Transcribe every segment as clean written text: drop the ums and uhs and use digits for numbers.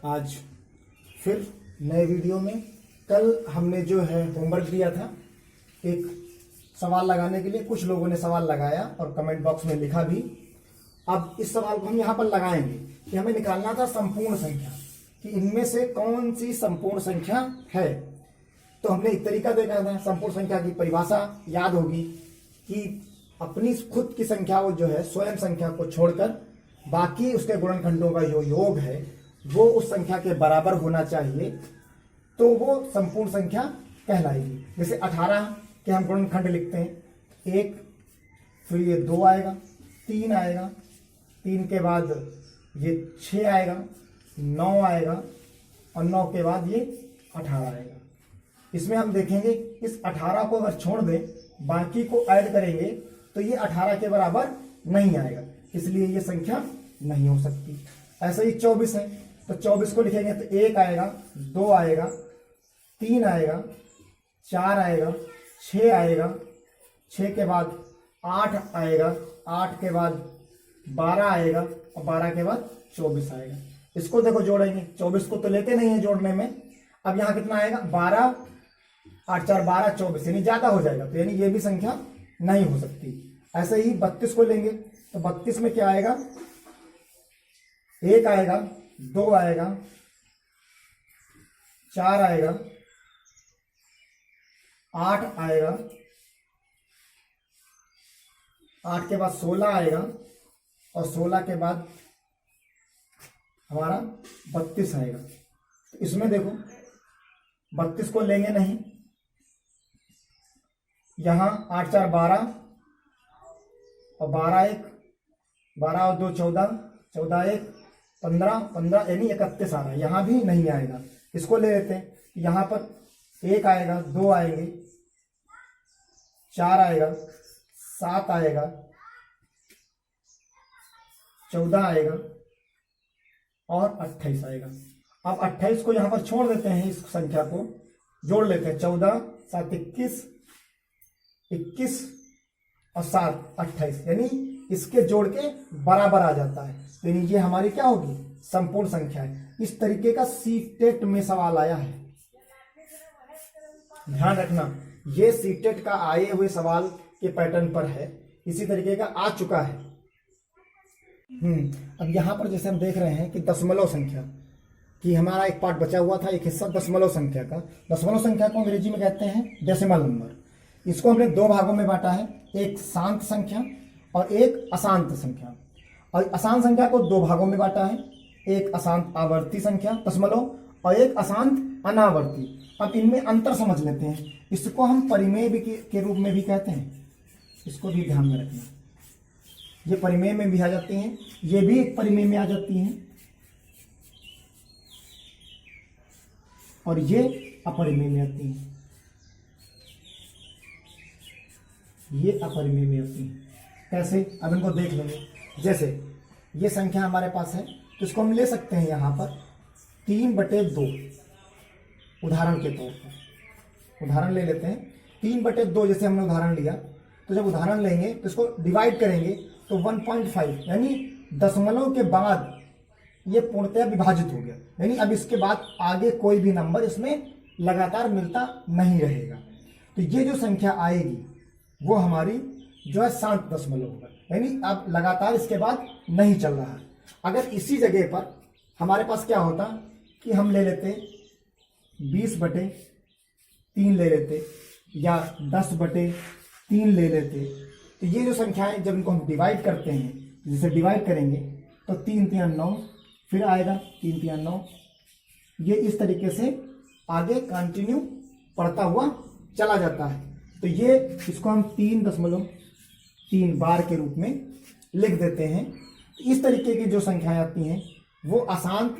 आज फिर नए वीडियो में। कल हमने जो है होमवर्क दिया था एक सवाल लगाने के लिए, कुछ लोगों ने सवाल लगाया और कमेंट बॉक्स में लिखा भी। अब इस सवाल को हम यहाँ पर लगाएंगे कि हमें निकालना था संपूर्ण संख्या, कि इनमें से कौन सी संपूर्ण संख्या है। तो हमने एक तरीका देखा था, संपूर्ण संख्या की परिभाषा याद होगी कि अपनी खुद की संख्या जो है स्वयं संख्या को छोड़कर बाकी उसके गुणनखंडों का जो योग है वो उस संख्या के बराबर होना चाहिए, तो वो संपूर्ण संख्या कहलाएगी। जैसे 18 के हम गुणनखंड लिखते हैं, 1, फिर ये 2 आएगा, 3 आएगा, 3 के बाद ये 6 आएगा, 9 आएगा और 9 के बाद ये 18 आएगा। इसमें हम देखेंगे इस 18 को अगर छोड़ दें बाकी को ऐड करेंगे तो ये 18 के बराबर नहीं आएगा, इसलिए ये संख्या नहीं हो सकती। ऐसे ही 24 है, तो 24 को लिखेंगे तो 1 आएगा, 2 आएगा, 3 आएगा, 4 आएगा, 6 आएगा, 6 के बाद 8 आएगा, 8 के बाद 12 आएगा और 12 के बाद 24 आएगा। इसको देखो जोड़ेंगे, 24 को तो लेते नहीं है जोड़ने में। अब यहाँ कितना आएगा, 12, 8 4 12 24, यानी ज्यादा हो जाएगा, तो यानी ये भी संख्या नहीं हो सकती। ऐसे ही 32 को लेंगे तो 32 में क्या आएगा, 1 आएगा, 2 आएगा, 4 आएगा, 8 आएगा, 8 के बाद 16 आएगा और 16 के बाद हमारा 32 आएगा। तो इसमें देखो 32 को लेंगे नहीं, यहां 8 4 12 और 12 1, 12 और 2 14, 14 1 15, 15 यानी 31 आ रहा है, यहां भी नहीं आएगा। इसको ले लेते हैं, यहां पर 1 आएगा, 2 आएंगे, 4 आएगा, 7 आएगा, 14 आएगा और 28 आएगा। अब 28 को यहां पर छोड़ देते हैं, इस संख्या को जोड़ लेते हैं, 14 7 21, 21 और 7 28, यानी इसके जोड़ के बराबर आ जाता है, यानी ये हमारी क्या होगी, संपूर्ण संख्या है। इस तरीके का सीटेट में सवाल आया है, ध्यान रखना, ये सीटेट का आए हुए सवाल के पैटर्न पर है, इसी तरीके का आ चुका है। अब यहां पर जैसे हम देख रहे हैं कि दशमलव संख्या कि हमारा एक पार्ट बचा हुआ था, एक हिस्सा दशमलव संख्या का। दशमलव संख्या को अंग्रेजी में कहते हैं डेसिमल नंबर। इसको हमने 2 भागों में बांटा है, एक शांत संख्या और एक अशांत संख्या। और अशांत संख्या को 2 भागों में बांटा है, एक अशांत आवर्ती संख्या दशमलव और एक अशांत अनावर्ती। अब इनमें अंतर समझ लेते हैं, इसको हम परिमेय के रूप में भी कहते हैं, इसको भी ध्यान में रखना। ये परिमेय में भी आ जाती हैं, ये भी एक परिमेय में आ जाती हैं और ये अपरिमेय में आती हैं, ये अपरिमेय में आती हैं। कैसे, अब इनको देख लेंगे। जैसे ये संख्या हमारे पास है, तो इसको हम ले सकते हैं यहाँ पर 3/2, उदाहरण के तौर पर उदाहरण ले लेते हैं। 3/2 जैसे हमने उदाहरण लिया, तो जब उदाहरण लेंगे तो इसको डिवाइड करेंगे तो 1.5, यानी दशमलव के बाद ये पूर्णतः विभाजित हो गया, यानी अब इसके बाद आगे कोई भी नंबर इसमें लगातार मिलता नहीं रहेगा। तो ये जो संख्या आएगी वो हमारी जो है शांत दशमलव होगा, यानी अब लगातार इसके बाद नहीं चल रहा है। अगर इसी जगह पर हमारे पास क्या होता कि हम ले लेते 20/3 ले लेते या 10/3 ले लेते, तो ये जो संख्याएं जब इनको हम डिवाइड करते हैं, जैसे डिवाइड करेंगे तो 3 3 9, फिर आएगा 3 3 9, ये इस तरीके से आगे कंटिन्यू पढ़ता हुआ चला जाता है। तो ये इसको हम 3.3 बार के रूप में लिख देते हैं। इस तरीके की जो संख्याएं आती हैं वो अशांत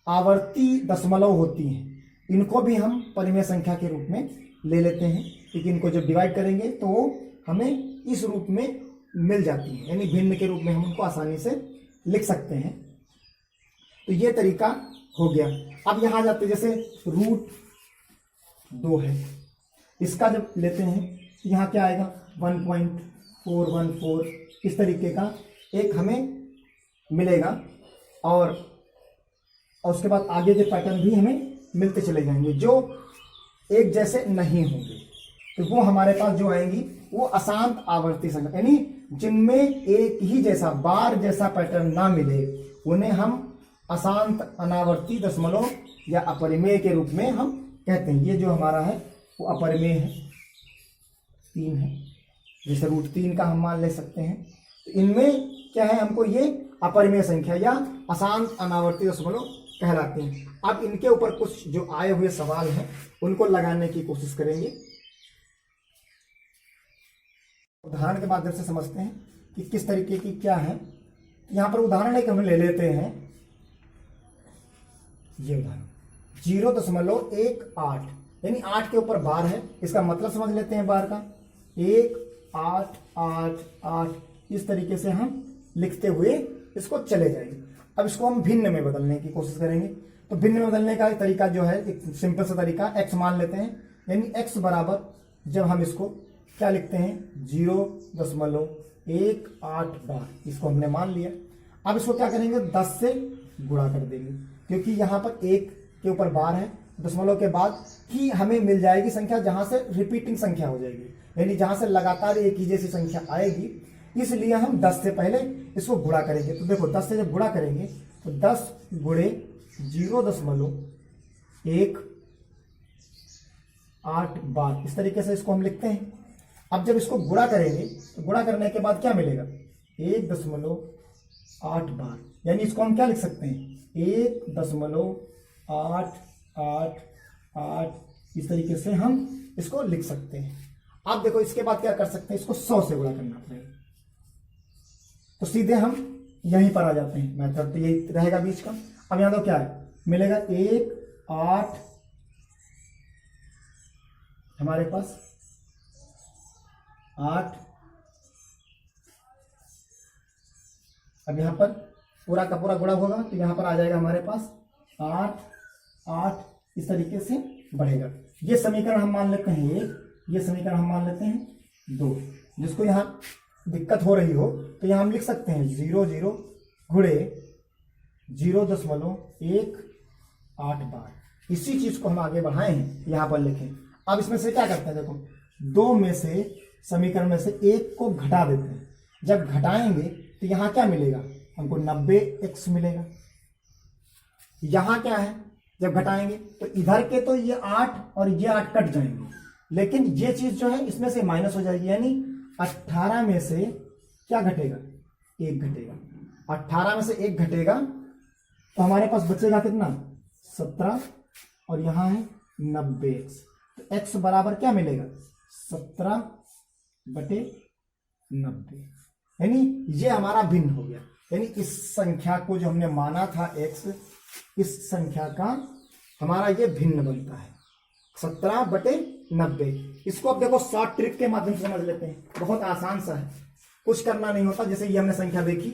आवर्ती दशमलव होती हैं, इनको भी हम परिमेय संख्या के रूप में ले लेते हैं, लेकिन इनको जब डिवाइड करेंगे तो हमें इस रूप में मिल जाती है, यानी भिन्न के रूप में हम उनको आसानी से लिख सकते हैं। तो ये तरीका हो गया। अब यहां जाते, जैसे √2 है, इसका जब लेते हैं यहां क्या आएगा, 1.414, इस तरीके का एक हमें मिलेगा। और उसके बाद आगे के पैटर्न भी हमें मिलते चले जाएंगे जो एक जैसे नहीं होंगे। तो वो हमारे पास जो आएंगी वो अशांत आवर्ती संख्या, यानी जिनमें एक ही जैसा बार जैसा पैटर्न ना मिले उन्हें हम अशांत अनावर्ती दशमलव या अपरिमेय के रूप में हम कहते हैं। ये जो हमारा है वो अपरिमेय है, 3 है, जैसे √3 का हम मान ले सकते हैं। तो इनमें क्या है, हमको ये अपरिमेय संख्या या अशांत अनावर्ती दशमलव कहलाते हैं। अब इनके ऊपर कुछ जो आए हुए सवाल हैं उनको लगाने की कोशिश करेंगे। उदाहरण के माध्यम से समझते हैं कि किस तरीके की क्या है। यहां पर उदाहरण एक हम ले लेते हैं, ये उदाहरण 0.18 यानी 8 के ऊपर बार है। इसका मतलब समझ लेते हैं बार का, 1 8 8 8 इस तरीके से हम लिखते हुए इसको चले जाएंगे। अब इसको हम भिन्न में बदलने की कोशिश करेंगे। तो भिन्न में बदलने का तरीका जो है, एक सिंपल सा तरीका, x मान लेते हैं, यानी x बराबर जब हम इसको क्या लिखते हैं 0.18 बार, इसको हमने मान लिया। अब इसको क्या करेंगे 10 से गुणा कर देंगे, क्योंकि यहां पर 1 के ऊपर बार है, दशमलव के बाद ही हमें मिल जाएगी संख्या जहां से रिपीटिंग संख्या हो जाएगी, यानी जहां से लगातार एक ही जैसी संख्या आएगी। इसलिए हम 10 से पहले इसको गुणा करेंगे। तो देखो 10 से जब गुणा करेंगे तो 10 गुणे 0.18 बार, इस तरीके से इसको हम लिखते हैं। अब जब इसको गुणा करेंगे तो गुणा करने के बाद क्या मिलेगा 1.8 बार, यानी इसको हम क्या लिख सकते हैं 1.888 इस तरीके से हम इसको लिख सकते हैं। अब देखो इसके बाद क्या कर सकते हैं, इसको 100 से गुणा करना पड़ेगा। तो सीधे हम यहीं पर आ जाते हैं, मेथड तो यही रहेगा बीच का। अब यहां तो क्या है मिलेगा 1 8 हमारे पास 8। अब यहां पर पूरा का पूरा गुणा होगा तो यहां पर आ जाएगा हमारे पास 8 8 इस तरीके से बढ़ेगा। ये समीकरण हम मान लेते हैं 1, ये समीकरण हम मान लेते हैं 2। जिसको यहां दिक्कत हो रही हो तो यहां हम लिख सकते हैं 0 गुणे 0.18 बार। इसी चीज को हम आगे बढ़ाए हैं, यहां पर लिखें। अब इसमें से क्या करते हैं, देखो 2 में से समीकरण में से 1 को घटा देते हैं। जब घटाएंगे तो यहां क्या मिलेगा हमको 90x मिलेगा। यहां क्या है जब घटाएंगे तो इधर के तो ये 8 और ये 8 कट जाएंगे, लेकिन ये चीज जो है इसमें से माइनस हो जाएगी, यानी 18 में से क्या घटेगा 1 घटेगा। 18 में से 1 घटेगा तो हमारे पास बचेगा कितना 17 और यहां है 90x। तो x बराबर क्या मिलेगा 17/90, यानी ये हमारा भिन्न हो गया। यानी इस संख्या को जो हमने माना था x, इस संख्या का हमारा ये भिन्न बनता है 17/90। इसको अब देखो शॉर्ट ट्रिक के माध्यम से समझ लेते हैं, बहुत आसान सा है, कुछ करना नहीं होता। जैसे ये हमने संख्या देखी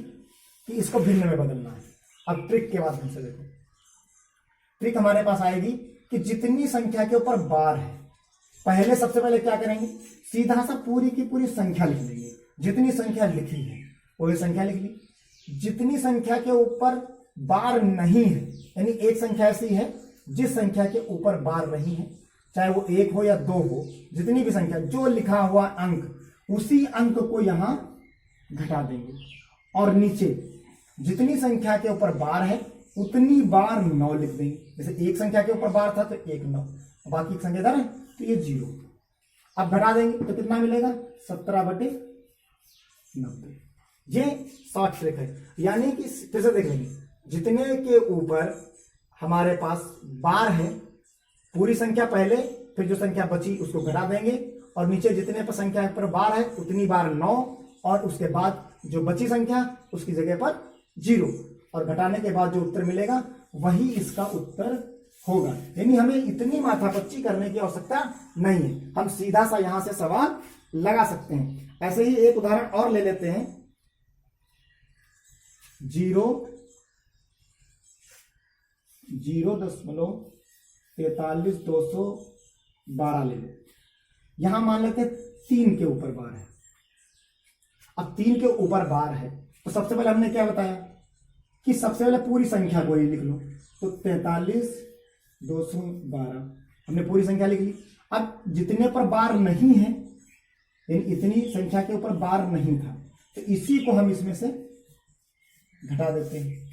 कि इसको भिन्न में बदलना है। अब ट्रिक के माध्यम से देखो, ट्रिक हमारे पास आएगी कि जितनी संख्या के ऊपर बार है, पहले सबसे पहले क्या करेंगे सीधा सा पूरी की पूरी संख्या लिख देंगे। जितनी संख्या लिखी है वही संख्या लिख ली। जितनी संख्या के ऊपर बार नहीं है, यानी एक संख्या ऐसी है जिस संख्या के ऊपर बार नहीं है, चाहे वो 1 हो या 2 हो, जितनी भी संख्या जो लिखा हुआ अंक, उसी अंक को यहां घटा देंगे। और नीचे जितनी संख्या के ऊपर बार है उतनी बार 9 लिख देंगे। जैसे एक संख्या के ऊपर बार था तो 1 9, बाकी एक संख्या इधर है तो ये 0। अब घटा देंगे तो कितना मिलेगा 17/90। ये शॉर्ट ट्रिक है, यानी कि फिर से देख लेंगे, जितने के ऊपर हमारे पास बार है पूरी संख्या पहले, फिर जो संख्या बची उसको घटा देंगे, और नीचे जितने पर संख्या पर बार है उतनी बार 9, और उसके बाद जो बची संख्या उसकी जगह पर 0, और घटाने के बाद जो उत्तर मिलेगा वही इसका उत्तर होगा। यानी हमें इतनी माथापच्ची करने की आवश्यकता नहीं है, हम सीधा सा यहां से सवाल लगा सकते हैं। ऐसे ही एक उदाहरण और ले लेते हैं, 0.43212 ले लो। यहां मान लेते हैं 3 के ऊपर बार है। अब 3 के ऊपर बार है तो सबसे पहले हमने क्या बताया कि सबसे पहले पूरी संख्या को ही लिख लो। तो 43 212 हमने पूरी संख्या लिख ली। अब जितने पर बार नहीं है, इतनी संख्या के ऊपर बार नहीं था, तो इसी को हम इसमें से घटा देते हैं।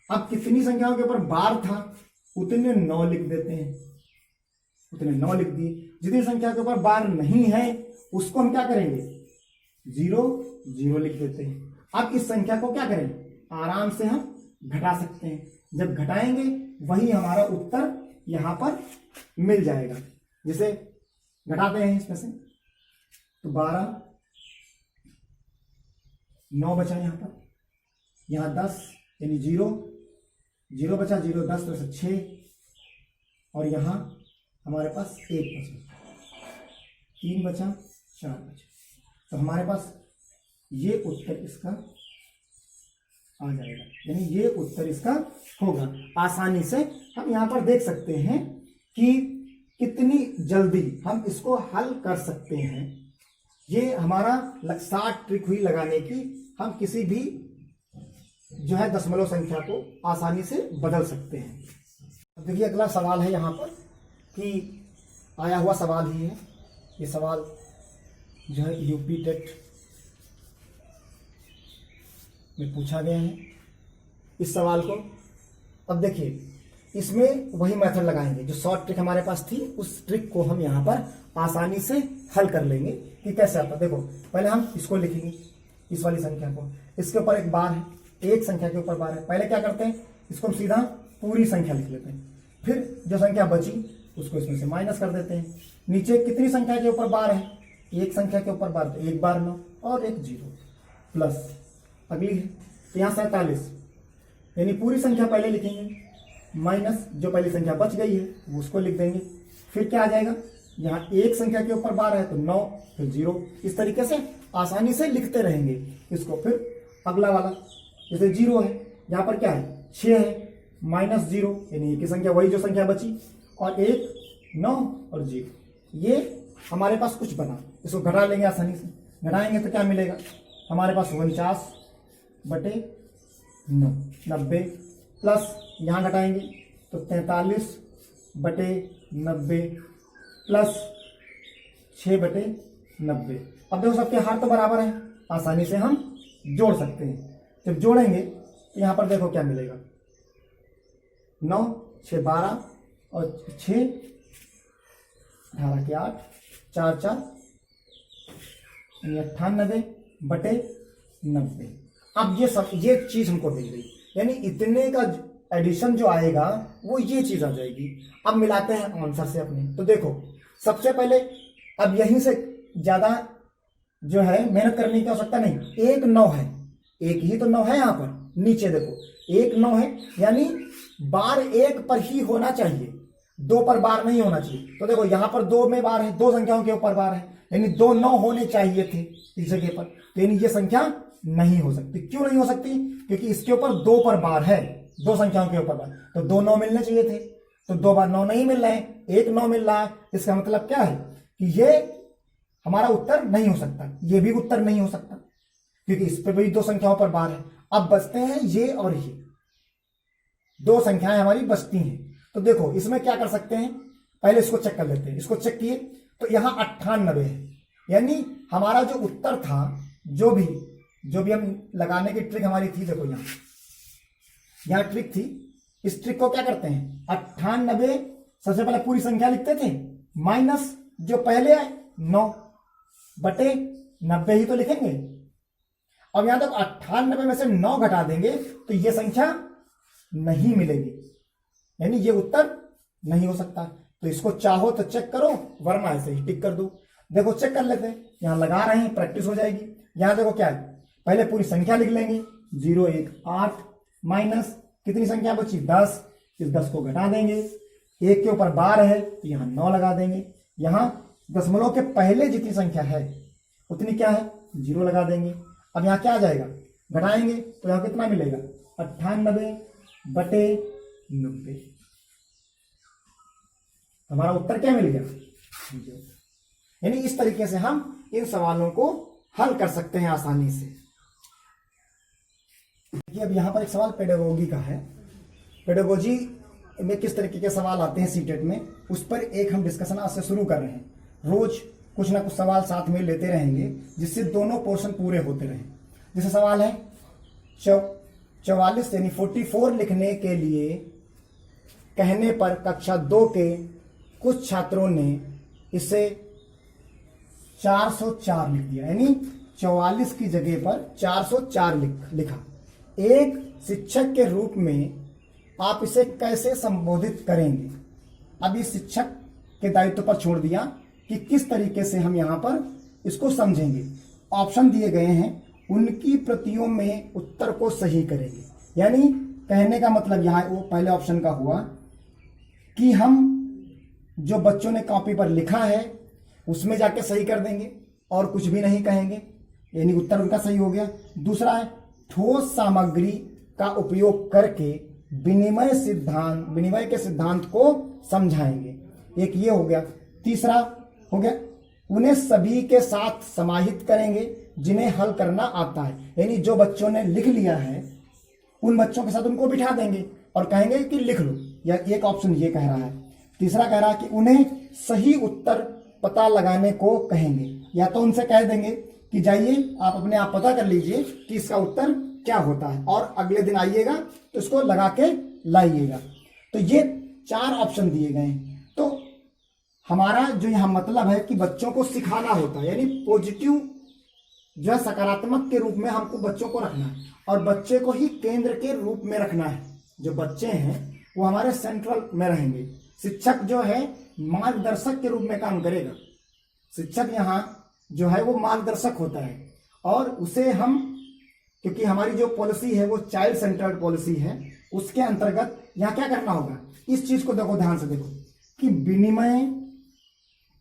अब कितनी संख्याओं के ऊपर बार था उतने 9 लिख देते हैं, उतने 9 लिख दिए। जितनी संख्या के ऊपर बार नहीं है उसको हम क्या करेंगे, 0 0 लिख देते हैं। अब इस संख्या को क्या करें, आराम से हम घटा सकते हैं। जब घटाएंगे वही हमारा उत्तर यहां पर मिल जाएगा। जैसे घटाते हैं इसमें से, तो 12, 9 बचा यहां पर, यहां 10 यानी 0 0 बचा, 0 10 तो 6, और यहां हमारे पास 1 बचा, 3 बचा, 4 बचा। तो हमारे पास ये उत्तर इसका आ जाएगा, यानी ये उत्तर इसका होगा। आसानी से हम यहां पर देख सकते हैं कि कितनी जल्दी हम इसको हल कर सकते हैं। ये हमारा 60 ट्रिक हुई लगाने की। हम किसी भी जो है दशमलव संख्या को आसानी से बदल सकते हैं। अब देखिए अगला सवाल है यहाँ पर कि आया हुआ सवाल ही है। ये सवाल जो है यूपी टेट में पूछा गया है इस सवाल को। अब देखिए इसमें वही मेथड लगाएंगे जो शॉर्ट ट्रिक हमारे पास थी, उस ट्रिक को हम यहाँ पर आसानी से हल कर लेंगे कि कैसे आता। देखो पहले हम इसको लिखेंगे, इस वाली संख्या को, इसके ऊपर एक बार है, एक संख्या के ऊपर बार है। पहले क्या करते हैं, इसको हम सीधा पूरी संख्या लिख लेते हैं, फिर जो संख्या बची उसको इसमें से माइनस कर देते हैं। नीचे कितनी संख्या के ऊपर बार है, एक संख्या के ऊपर बार, तो एक बार 9 और एक 0 प्लस अगली है, तो यहाँ 47 यानी पूरी संख्या पहले लिखेंगे, माइनस जो पहली संख्या बच गई है वो उसको लिख देंगे। फिर क्या आ जाएगा, यहाँ एक संख्या के ऊपर बार है तो 9 फिर 0। इस तरीके से आसानी से लिखते रहेंगे इसको। फिर अगला वाला जैसे 0 है, यहाँ पर क्या है 6 है, माइनस 0 यानी एक ही संख्या, वही जो संख्या बची, और 1 9 और 0। ये हमारे पास कुछ बना, इसको घटा लेंगे आसानी से। घटाएंगे तो क्या मिलेगा हमारे पास 49/9 90 प्लस यहाँ घटाएंगे तो 43/90 प्लस 6/90। अब देखो सबके हाथ तो बराबर है, आसानी से हम जोड़ सकते हैं। जब जोड़ेंगे तो यहाँ पर देखो क्या मिलेगा, 9 6 12 और 6 18 के 8 4 4 98/90। अब ये चीज हमको मिल गई, यानी इतने का एडिशन जो आएगा वो ये चीज आ जाएगी। अब मिलाते हैं आंसर से अपने। तो देखो सबसे पहले अब यहीं से ज्यादा जो है मेहनत करने की आवश्यकता नहीं, 1 9 है, एक ही तो 9 है यहाँ पर। नीचे देखो 1 9 है, यानी बार 1 पर ही होना चाहिए, 2 पर बार नहीं होना चाहिए। तो देखो यहाँ पर 2 में बार है, 2 संख्याओं के ऊपर बार है, यानी 2 9 होने चाहिए थे इस जगह पर। तो यानी ये संख्या नहीं हो सकती। क्यों नहीं हो सकती, क्योंकि इसके ऊपर 2 पर बार है, 2 संख्याओं के ऊपर बार, तो 2 9 मिलने चाहिए थे, तो 2 बार 9 नहीं मिल रहे हैं, 1 9 मिल रहा है। इसका मतलब क्या है कि ये हमारा उत्तर नहीं हो सकता, ये भी उत्तर नहीं हो सकता, क्योंकि इस पर भी 2 संख्याओं पर बार है। अब बचते हैं ये और ये, 2 संख्याएं हमारी बचती हैं। तो देखो इसमें क्या कर सकते हैं, पहले इसको चेक कर लेते हैं। इसको चेक किए तो यहां 98 है, यानी हमारा जो उत्तर था, जो भी हम लगाने की ट्रिक हमारी थी, देखो यहां ट्रिक थी, इस ट्रिक को क्या करते हैं, 98 सबसे पहले पूरी संख्या लिखते थे, माइनस जो पहले आए 9/90 ही तो लिखेंगे। अब यहां तक 98 में से 9 घटा देंगे तो ये संख्या नहीं मिलेगी, यानी ये उत्तर नहीं हो सकता। तो इसको चाहो तो चेक करो, वरना ऐसे ही टिक कर दो। देखो चेक कर लेते हैं, यहां लगा रहे हैं, प्रैक्टिस हो जाएगी। यहां देखो क्या है, पहले पूरी संख्या लिख लेंगे, 0 1 8 माइनस कितनी संख्या बची 10, इस 10 को घटा देंगे, 1 के ऊपर बार है तो यहां 9 लगा देंगे। यहां दशमलव के पहले जितनी संख्या है उतनी क्या है 0 लगा देंगे। अब यहां क्या आ जाएगा, घटाएंगे तो यहां कितना मिलेगा 98/90। हमारा उत्तर क्या मिल गया, यानी इस तरीके से हम इन सवालों को हल कर सकते हैं आसानी से। अब यहां पर एक सवाल पेडागोजी का है। पेडागोजी में किस तरीके के सवाल आते हैं सीटेट में, उस पर एक हम डिस्कशन आज से शुरू कर रहे हैं। रोज कुछ ना कुछ सवाल साथ में लेते रहेंगे जिससे दोनों पोर्शन पूरे होते रहें। जैसे सवाल है 44 यानी 44 लिखने के लिए कहने पर कक्षा 2 के कुछ छात्रों ने इसे 404 लिख दिया, यानी 44 की जगह पर 404 लिखा। एक शिक्षक के रूप में आप इसे कैसे संबोधित करेंगे? अब इस शिक्षक के दायित्व पर छोड़ दिया कि किस तरीके से हम यहां पर इसको समझेंगे। ऑप्शन दिए गए हैं, उनकी प्रतियों में उत्तर को सही करेंगे। यानी कहने का मतलब यहां वो पहले ऑप्शन का हुआ कि हम जो बच्चों ने कॉपी पर लिखा है उसमें जाके सही कर देंगे और कुछ भी नहीं कहेंगे, यानी उत्तर उनका सही हो गया। दूसरा है ठोस सामग्री का उपयोग करके विनिमय के सिद्धांत को समझाएंगे, एक ये हो गया। तीसरा हो गया उन्हें सभी के साथ समाहित करेंगे जिन्हें हल करना आता है, यानी जो बच्चों ने लिख लिया है उन बच्चों के साथ उनको बिठा देंगे और कहेंगे कि लिख लो, या एक ऑप्शन ये कह रहा है। तीसरा कह रहा है कि उन्हें सही उत्तर पता लगाने को कहेंगे, या तो उनसे कह देंगे कि जाइए आप अपने आप पता कर लीजिए कि इसका उत्तर क्या होता है और अगले दिन आइएगा तो इसको लगा के लाइएगा। तो ये 4 ऑप्शन दिए गए हैं। तो हमारा जो यहां मतलब है कि बच्चों को सिखाना होता है, यानी पॉजिटिव जो है सकारात्मक के रूप में हमको बच्चों को रखना है और बच्चे को ही केंद्र के रूप में रखना है। जो बच्चे हैं वो हमारे सेंट्रल में रहेंगे। शिक्षक जो है मार्गदर्शक के रूप में काम करेगा। शिक्षक यहाँ जो है वो मार्गदर्शक होता है और उसे हम, क्योंकि हमारी जो पॉलिसी है वो चाइल्ड सेंटर्ड पॉलिसी है, उसके अंतर्गत यहाँ क्या करना होगा, इस चीज को देखो, ध्यान से देखो कि विनिमय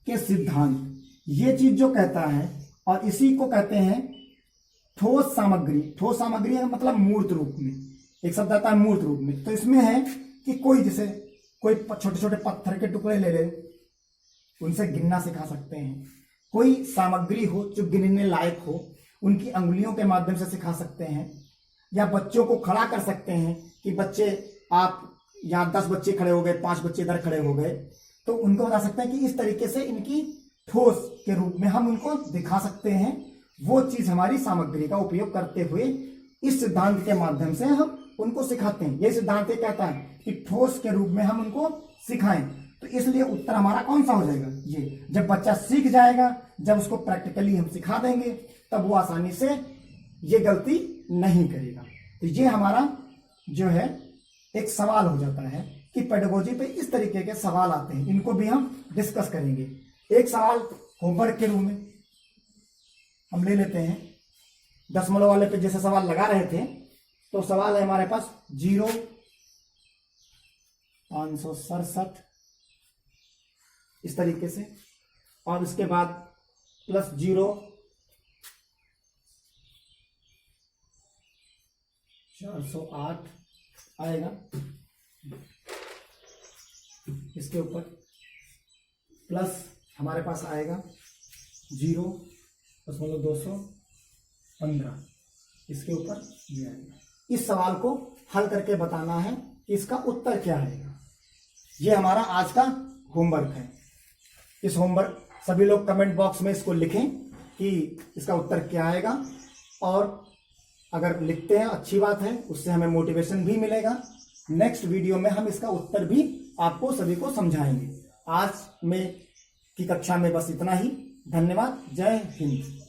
के सिद्धांत, ये चीज जो कहता है और इसी को कहते हैं ठोस सामग्री। ठोस सामग्री का मतलब मूर्त रूप में, एक शब्द आता है मूर्त रूप में। तो इसमें है कि कोई जैसे कोई छोटे छोटे पत्थर के टुकड़े ले ले, उनसे गिनना सिखा सकते हैं। कोई सामग्री हो जो गिनने लायक हो, उनकी अंगुलियों के माध्यम से सिखा सकते हैं। या बच्चों को खड़ा कर सकते हैं कि बच्चे, आप यहाँ 10 बच्चे खड़े हो गए, 5 बच्चे इधर खड़े हो गए, तो उनको बता सकते हैं कि इस तरीके से इनकी ठोस के रूप में हम उनको दिखा सकते हैं। वो चीज हमारी सामग्री का उपयोग करते हुए इस सिद्धांत के माध्यम से हम उनको सिखाते हैं। ये सिद्धांत ये कहता है कि ठोस के रूप में हम उनको सिखाएं। तो इसलिए उत्तर हमारा कौन सा हो जाएगा, ये। जब बच्चा सीख जाएगा, जब उसको प्रैक्टिकली हम सिखा देंगे, तब वो आसानी से ये गलती नहीं करेगा। तो ये हमारा जो है एक सवाल हो जाता है कि पेडागोजी पे इस तरीके के सवाल आते हैं, इनको भी हम डिस्कस करेंगे। एक सवाल होमवर्क के रूप में हम ले लेते हैं। 10 वाले पे जैसे सवाल लगा रहे थे, तो सवाल है हमारे पास 0, 567 इस तरीके से, और इसके बाद +0, 408 आएगा। इसके ऊपर प्लस हमारे पास आएगा 0.215, इसके ऊपर ये आएगा। इस सवाल को हल करके बताना है कि इसका उत्तर क्या आएगा। ये हमारा आज का होमवर्क है। इस होमवर्क सभी लोग कमेंट बॉक्स में इसको लिखें कि इसका उत्तर क्या आएगा, और अगर लिखते हैं अच्छी बात है, उससे हमें मोटिवेशन भी मिलेगा। नेक्स्ट वीडियो में हम इसका उत्तर भी आपको सभी को समझाएंगे। आज में की कक्षा में बस इतना ही। धन्यवाद। जय हिंद।